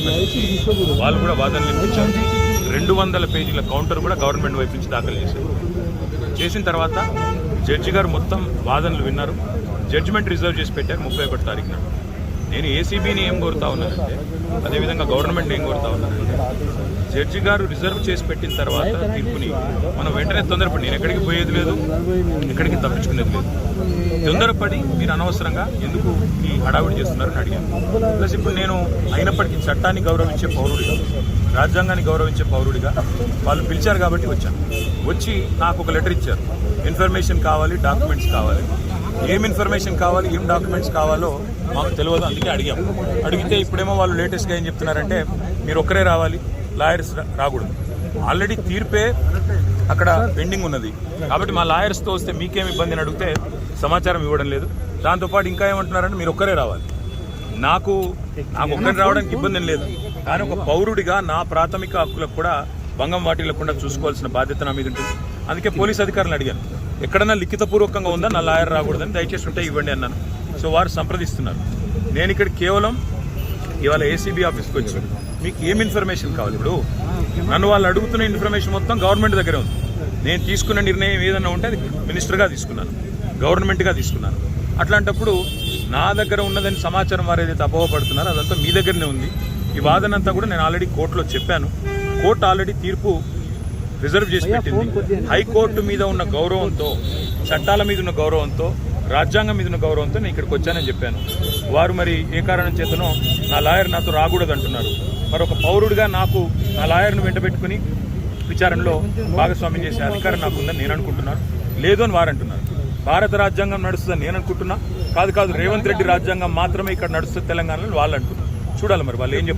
Department వాళ్ళు కూడా వాదనలు వినిపించారు. 200 పేజీల కౌంటర్ కూడా గవర్నమెంట్ వైపు నుంచి దాఖలు చేశారు. చేసిన తర్వాత జడ్జి గారు మొత్తం వాదనలు విన్నారు. జడ్జిమెంట్ రిజర్వ్ చేసి పెట్టారు 31 తారీఖున. నేను ఏసీబీని ఏం కోరుతా ఉన్నానంటే, అదేవిధంగా గవర్నమెంట్ ఏం కోరుతా ఉన్నానంటే, జడ్జి గారు రిజర్వ్ చేసి పెట్టిన తర్వాత తీర్పుని మనం వెంటనే తొందరపడి, నేను ఎక్కడికి పోయేది లేదు, ఎక్కడికి తప్పించుకునేది లేదు, తొందరపడి మీరు అనవసరంగా ఎందుకు ఈ హడావిడి చేస్తున్నారని అడిగాను. ప్లస్ ఇప్పుడు నేను అయినప్పటికీ చట్టాన్ని గౌరవించే పౌరుడిగా, రాజ్యాంగాన్ని గౌరవించే పౌరుడిగా వాళ్ళు పిలిచారు కాబట్టి వచ్చాను. వచ్చి నాకు ఒక లెటర్ ఇచ్చారు, ఇన్ఫర్మేషన్ కావాలి, డాక్యుమెంట్స్ కావాలి. ఏం ఇన్ఫర్మేషన్ కావాలి, ఏం డాక్యుమెంట్స్ కావాలో మాకు తెలియదు, అందుకే అడిగాం. అడిగితే ఇప్పుడేమో వాళ్ళు లేటెస్ట్గా ఏం చెప్తున్నారంటే, మీరు ఒక్కరే రావాలి, లాయర్స్ రాకూడదు. ఆల్రెడీ తీర్పే అక్కడ పెండింగ్ ఉన్నది కాబట్టి మా లాయర్స్తో వస్తే మీకేం ఇబ్బంది అని అడిగితే సమాచారం ఇవ్వడం లేదు. దాంతోపాటు ఇంకా ఏమంటున్నారంటే, మీరు ఒక్కరే రావాలి. నాకు ఒక్కరే రావడానికి ఇబ్బంది ఏం లేదు, కానీ ఒక పౌరుడిగా నా ప్రాథమిక హక్కులకు కూడా భంగం వాటిల్లకుండా చూసుకోవాల్సిన బాధ్యత నా మీద ఉంటుంది. అందుకే పోలీస్ అధికారులను అడిగాను, ఎక్కడన్నా లిఖితపూర్వకంగా ఉందా నా లాయర్ రాకూడదని, దయచేసి ఉంటే ఇవ్వండి అన్నాను. సో వారు సంప్రదిస్తున్నారు. నేను ఇక్కడ కేవలం ఇవాళ ఏసీబీ ఆఫీస్కి వచ్చి మీకు ఏం ఇన్ఫర్మేషన్ కావాలి, ఇప్పుడు నన్ను వాళ్ళు అడుగుతున్న ఇన్ఫర్మేషన్ మొత్తం గవర్నమెంట్ దగ్గరే ఉంది. నేను తీసుకున్న నిర్ణయం ఏదన్నా ఉంటే అది మినిస్టర్గా తీసుకున్నాను, గవర్నమెంట్గా తీసుకున్నాను. అట్లాంటప్పుడు నా దగ్గర ఉన్నదని సమాచారం వారు ఏదైతే అపోహపడుతున్నారో అదంతా మీ దగ్గరనే ఉంది. ఈ వాదన అంతా కూడా నేను ఆల్రెడీ కోర్టులో చెప్పాను. కోర్టు ఆల్రెడీ తీర్పు రిజర్వ్ చేసి పెట్టింది. హైకోర్టు మీద ఉన్న గౌరవంతో, చట్టాల మీద ఉన్న గౌరవంతో, రాజ్యాంగం మీద ఉన్న గౌరవంతో నేను ఇక్కడికి వచ్చానని చెప్పాను. వారు మరి ఏ కారణం చేతనో నా లాయర్ నాతో రాకూడదు అంటున్నారు. మరి ఒక పౌరుడిగా నాకు నా లాయర్ను వెంటబెట్టుకుని విచారణలో భాగస్వామ్యం చేసే అధికారం నాకుందని నేను అనుకుంటున్నాను. లేదు అని వారు అంటున్నారు. భారత రాజ్యాంగం నడుస్తుందని నేను అనుకుంటున్నా. కాదు రేవంత్ రెడ్డి రాజ్యాంగం మాత్రమే ఇక్కడ నడుస్తుంది తెలంగాణలో వాళ్ళు అంటున్నారు. చూడాలి మరి వాళ్ళు ఏం చెప్తారు.